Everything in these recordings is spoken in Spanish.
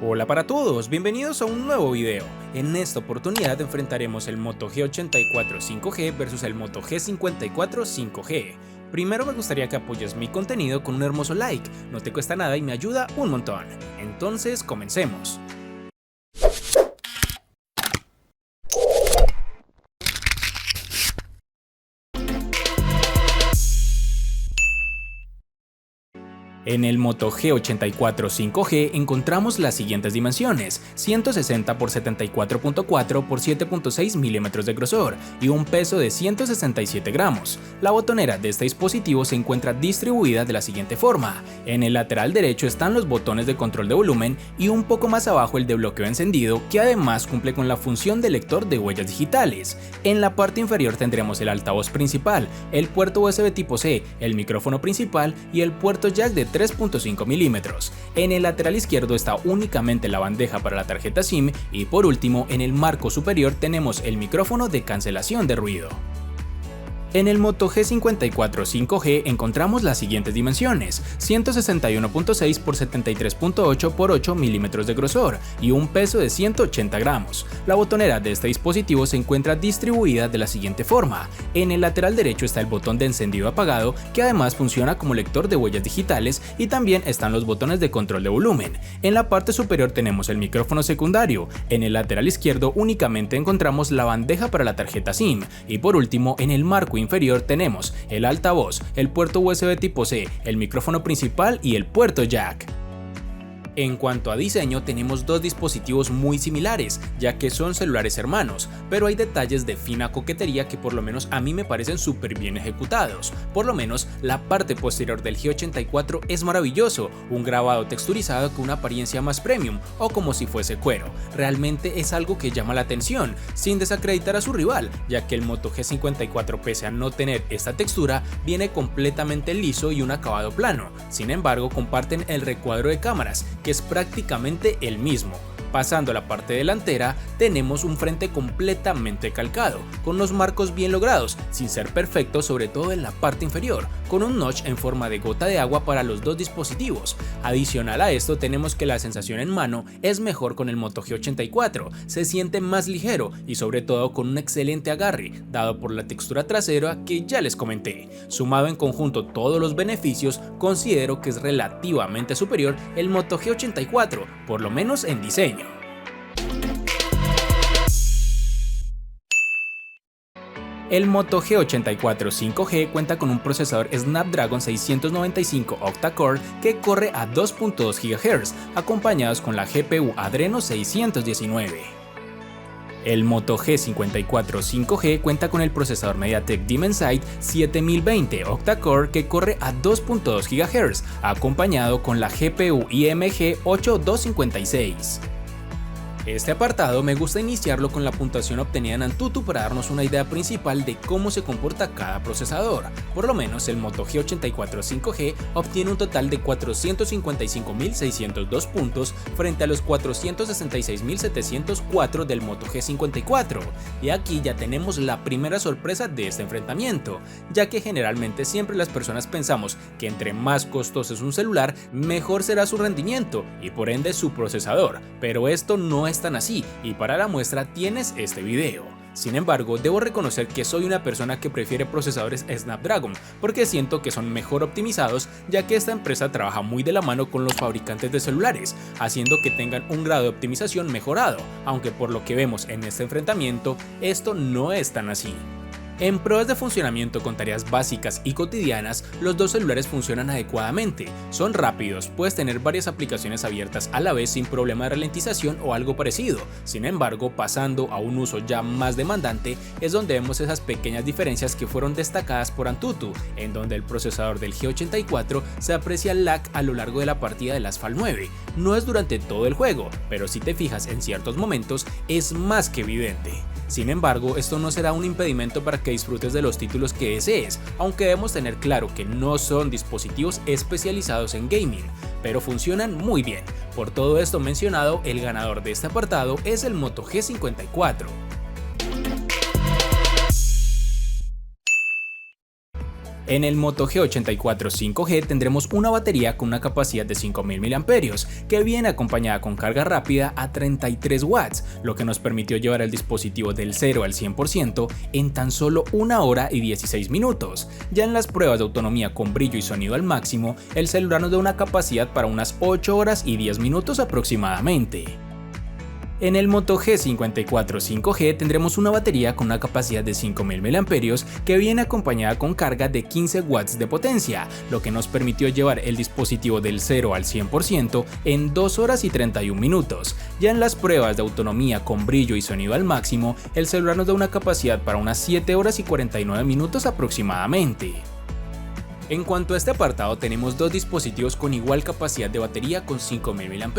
Hola para todos, bienvenidos a un nuevo video. En esta oportunidad enfrentaremos el Moto G84 5G versus el Moto G54 5G. Primero me gustaría que apoyes mi contenido con un hermoso like, no te cuesta nada y me ayuda un montón. Entonces comencemos. En el Moto G84 5G encontramos las siguientes dimensiones: 160 x 74.4 x 7.6 milímetros de grosor y un peso de 167 gramos. La botonera de este dispositivo se encuentra distribuida de la siguiente forma: en el lateral derecho están los botones de control de volumen y un poco más abajo el de bloqueo encendido, que además cumple con la función de lector de huellas digitales. En la parte inferior tendremos el altavoz principal, el puerto USB tipo C, el micrófono principal y el puerto jack de 3.5 milímetros. En el lateral izquierdo está únicamente la bandeja para la tarjeta SIM y por último en el marco superior tenemos el micrófono de cancelación de ruido. En el Moto G54 5G encontramos las siguientes dimensiones: 161.6 x 73.8 x 8 milímetros de grosor y un peso de 180 gramos. La botonera de este dispositivo se encuentra distribuida de la siguiente forma: en el lateral derecho está el botón de encendido apagado, que además funciona como lector de huellas digitales, y también están los botones de control de volumen. En la parte superior tenemos el micrófono secundario, en el lateral izquierdo únicamente encontramos la bandeja para la tarjeta SIM y por último en el marco inferior tenemos el altavoz, el puerto USB tipo C, el micrófono principal y el puerto jack. En cuanto a diseño, tenemos dos dispositivos muy similares, ya que son celulares hermanos, pero hay detalles de fina coquetería que por lo menos a mí me parecen súper bien ejecutados. Por lo menos la parte posterior del G84 es maravilloso, un grabado texturizado con una apariencia más premium o como si fuese cuero. Realmente es algo que llama la atención, sin desacreditar a su rival, ya que el Moto G54, pese a no tener esta textura, viene completamente liso y un acabado plano. Sin embargo, comparten el recuadro de cámaras, que es prácticamente el mismo. Pasando a la parte delantera, tenemos un frente completamente calcado, con los marcos bien logrados, sin ser perfectos, sobre todo en la parte inferior, con un notch en forma de gota de agua para los dos dispositivos. Adicional a esto, tenemos que la sensación en mano es mejor con el Moto G84, se siente más ligero y sobre todo con un excelente agarre, dado por la textura trasera que ya les comenté. Sumado en conjunto todos los beneficios, considero que es relativamente superior el Moto G84, por lo menos en diseño. El Moto G84 5G cuenta con un procesador Snapdragon 695 octa-core que corre a 2.2 GHz, acompañados con la GPU Adreno 619. El Moto G54 5G cuenta con el procesador MediaTek Dimensity 7020 octa-core que corre a 2.2 GHz, acompañado con la GPU IMG 8256. Este apartado me gusta iniciarlo con la puntuación obtenida en Antutu para darnos una idea principal de cómo se comporta cada procesador. Por lo menos el Moto G84 5G obtiene un total de 455.602 puntos frente a los 466.704 del Moto G54. Y aquí ya tenemos la primera sorpresa de este enfrentamiento, ya que generalmente siempre las personas pensamos que entre más costoso es un celular, mejor será su rendimiento y por ende su procesador, pero esto no es tan así, y para la muestra tienes este video. Sin embargo, debo reconocer que soy una persona que prefiere procesadores Snapdragon porque siento que son mejor optimizados, ya que esta empresa trabaja muy de la mano con los fabricantes de celulares, haciendo que tengan un grado de optimización mejorado, aunque por lo que vemos en este enfrentamiento, esto no es tan así. En pruebas de funcionamiento con tareas básicas y cotidianas, los dos celulares funcionan adecuadamente, son rápidos, puedes tener varias aplicaciones abiertas a la vez sin problema de ralentización o algo parecido. Sin embargo, pasando a un uso ya más demandante, es donde vemos esas pequeñas diferencias que fueron destacadas por Antutu, en donde el procesador del G84 se aprecia lag a lo largo de la partida del Asphalt 9. No es durante todo el juego, pero si te fijas en ciertos momentos es más que evidente. Sin embargo, esto no será un impedimento para que disfrutes de los títulos que desees, aunque debemos tener claro que no son dispositivos especializados en gaming, pero funcionan muy bien. Por todo esto mencionado, el ganador de este apartado es el Moto G54. En el Moto G84 5G tendremos una batería con una capacidad de 5000 mAh que viene acompañada con carga rápida a 33 watts, lo que nos permitió llevar el dispositivo del 0 al 100% en tan solo 1 hora y 16 minutos. Ya en las pruebas de autonomía con brillo y sonido al máximo, el celular nos da una capacidad para unas 8 horas y 10 minutos aproximadamente. En el Moto G54 5G tendremos una batería con una capacidad de 5000 mAh que viene acompañada con carga de 15 watts de potencia, lo que nos permitió llevar el dispositivo del 0 al 100% en 2 horas y 31 minutos. Ya en las pruebas de autonomía con brillo y sonido al máximo, el celular nos da una capacidad para unas 7 horas y 49 minutos aproximadamente. En cuanto a este apartado, tenemos dos dispositivos con igual capacidad de batería con 5000 mAh,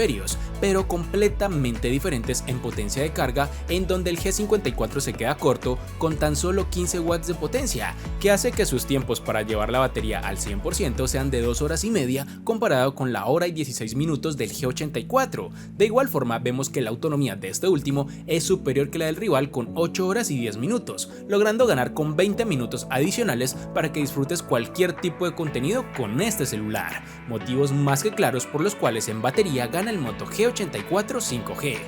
pero completamente diferentes en potencia de carga, en donde el G54 se queda corto con tan solo 15 watts de potencia, que hace que sus tiempos para llevar la batería al 100% sean de 2 horas y media comparado con la hora y 16 minutos del G84. De igual forma, vemos que la autonomía de este último es superior que la del rival con 8 horas y 10 minutos, logrando ganar con 20 minutos adicionales para que disfrutes cualquier tipo de contenido con este celular, motivos más que claros por los cuales en batería gana el Moto G84 5G.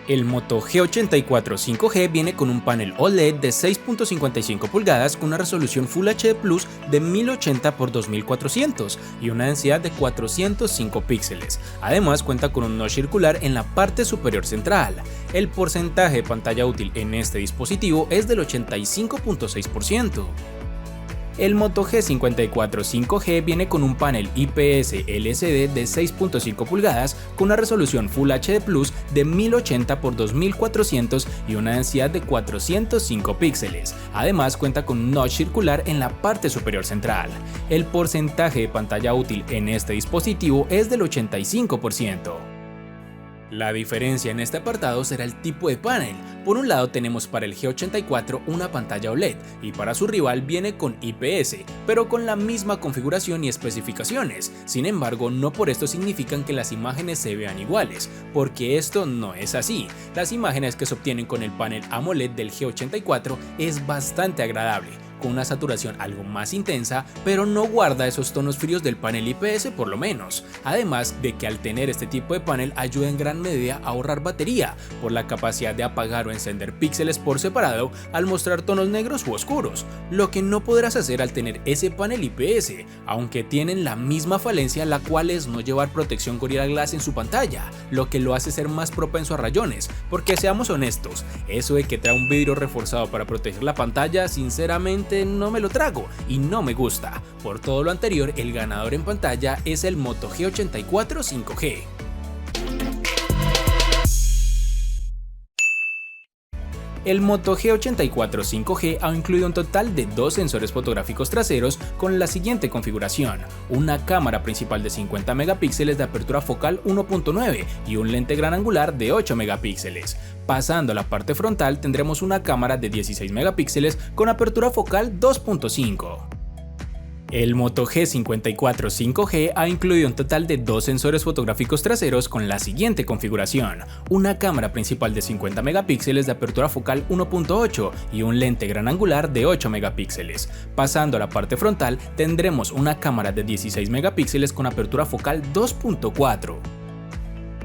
El Moto G84 5G viene con un panel OLED de 6.55 pulgadas con una resolución Full HD Plus de 1080 x 2400 y una densidad de 405 píxeles. Además cuenta con un notch circular en la parte superior central. El porcentaje de pantalla útil en este dispositivo es del 85.6%. El Moto G54 5G viene con un panel IPS LCD de 6.5 pulgadas con una resolución Full HD Plus de 1080 x 2400 y una densidad de 405 píxeles. Además cuenta con un notch circular en la parte superior central. El porcentaje de pantalla útil en este dispositivo es del 85%. La diferencia en este apartado será el tipo de panel. Por un lado tenemos para el G84 una pantalla OLED y para su rival viene con IPS, pero con la misma configuración y especificaciones. Sin embargo, no por esto significan que las imágenes se vean iguales, porque esto no es así. Las imágenes que se obtienen con el panel AMOLED del G84 es bastante agradable, con una saturación algo más intensa, pero no guarda esos tonos fríos del panel IPS por lo menos. Además de que al tener este tipo de panel ayuda en gran medida a ahorrar batería, por la capacidad de apagar o encender píxeles por separado al mostrar tonos negros u oscuros, lo que no podrás hacer al tener ese panel IPS, aunque tienen la misma falencia, la cual es no llevar protección Gorilla Glass en su pantalla, lo que lo hace ser más propenso a rayones, porque seamos honestos, eso de que trae un vidrio reforzado para proteger la pantalla, sinceramente no me lo trago y no me gusta. Por todo lo anterior, el ganador en pantalla es el Moto G84 5G. El Moto G84 5G ha incluido un total de 2 sensores fotográficos traseros con la siguiente configuración: una cámara principal de 50 megapíxeles de apertura focal 1.9 y un lente gran angular de 8 megapíxeles. Pasando a la parte frontal tendremos una cámara de 16 megapíxeles con apertura focal 2.5. El Moto G54 5G ha incluido un total de 2 sensores fotográficos traseros con la siguiente configuración: una cámara principal de 50 megapíxeles de apertura focal 1.8 y un lente gran angular de 8 megapíxeles. Pasando a la parte frontal tendremos una cámara de 16 megapíxeles con apertura focal 2.4.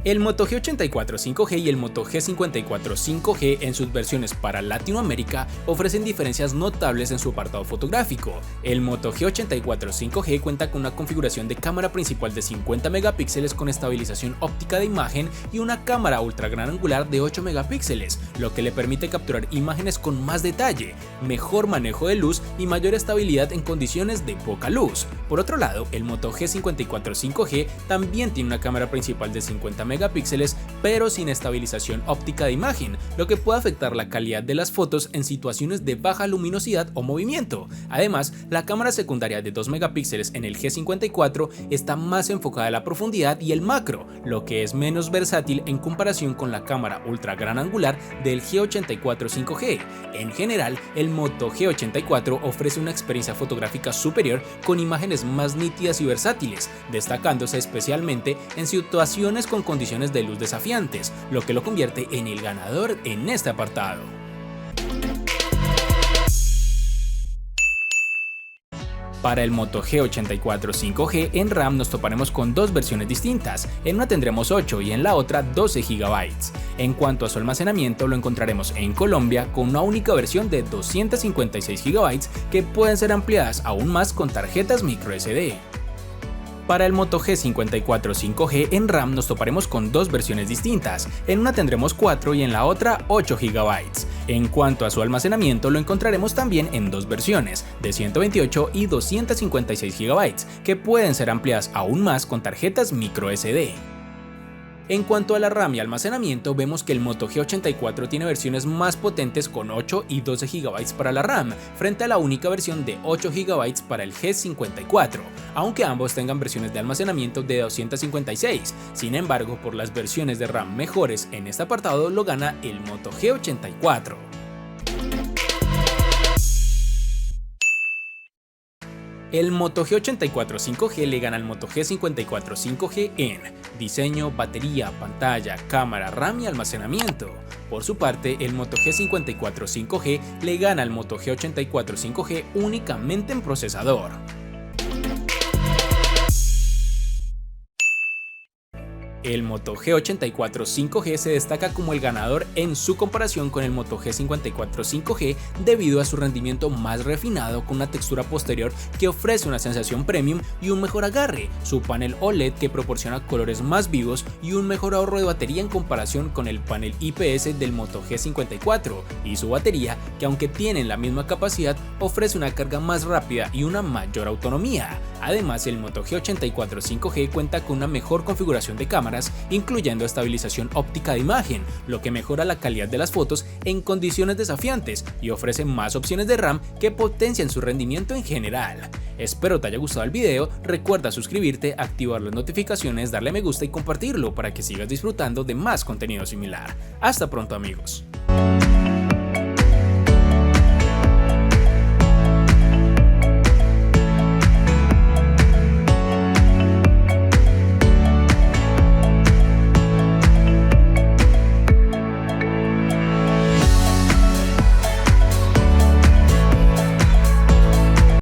El Moto G84 5G y el Moto G54 5G en sus versiones para Latinoamérica ofrecen diferencias notables en su apartado fotográfico. El Moto G84 5G cuenta con una configuración de cámara principal de 50 megapíxeles con estabilización óptica de imagen y una cámara ultra gran angular de 8 megapíxeles, lo que le permite capturar imágenes con más detalle, mejor manejo de luz y mayor estabilidad en condiciones de poca luz. Por otro lado, el Moto G54 5G también tiene una cámara principal de 50 megapíxeles pero sin estabilización óptica de imagen, lo que puede afectar la calidad de las fotos en situaciones de baja luminosidad o movimiento. Además, la cámara secundaria de 2 megapíxeles en el G54 está más enfocada a la profundidad y el macro, lo que es menos versátil en comparación con la cámara ultra gran angular del G84 5G. En general, el Moto G84 ofrece una experiencia fotográfica superior con imágenes más nítidas y versátiles, destacándose especialmente en situaciones con condiciones de luz desafiantes, lo que lo convierte en el ganador en este apartado. Para el Moto G84 5G en RAM nos toparemos con dos versiones distintas, en una tendremos 8 y en la otra 12 GB. En cuanto a su almacenamiento lo encontraremos en Colombia con una única versión de 256 GB que pueden ser ampliadas aún más con tarjetas microSD. Para el Moto G54 5G en RAM nos toparemos con dos versiones distintas, en una tendremos 4 y en la otra 8 GB. En cuanto a su almacenamiento lo encontraremos también en dos versiones, de 128 y 256 GB, que pueden ser ampliadas aún más con tarjetas microSD. En cuanto a la RAM y almacenamiento, vemos que el Moto G84 tiene versiones más potentes con 8 y 12 GB para la RAM, frente a la única versión de 8 GB para el G54, aunque ambos tengan versiones de almacenamiento de 256. Sin embargo, por las versiones de RAM mejores en este apartado lo gana el Moto G84. El Moto G84 5G le gana al Moto G54 5G en diseño, batería, pantalla, cámara, RAM y almacenamiento. Por su parte, el Moto G54 5G le gana al Moto G84 5G únicamente en procesador. El Moto G84 5G se destaca como el ganador en su comparación con el Moto G54 5G debido a su rendimiento más refinado con una textura posterior que ofrece una sensación premium y un mejor agarre, su panel OLED que proporciona colores más vivos y un mejor ahorro de batería en comparación con el panel IPS del Moto G54 y su batería que aunque tienen la misma capacidad ofrece una carga más rápida y una mayor autonomía. Además, el Moto G84 5G cuenta con una mejor configuración de cámaras, incluyendo estabilización óptica de imagen, lo que mejora la calidad de las fotos en condiciones desafiantes y ofrece más opciones de RAM que potencian su rendimiento en general. Espero te haya gustado el video, recuerda suscribirte, activar las notificaciones, darle me gusta y compartirlo para que sigas disfrutando de más contenido similar. Hasta pronto amigos.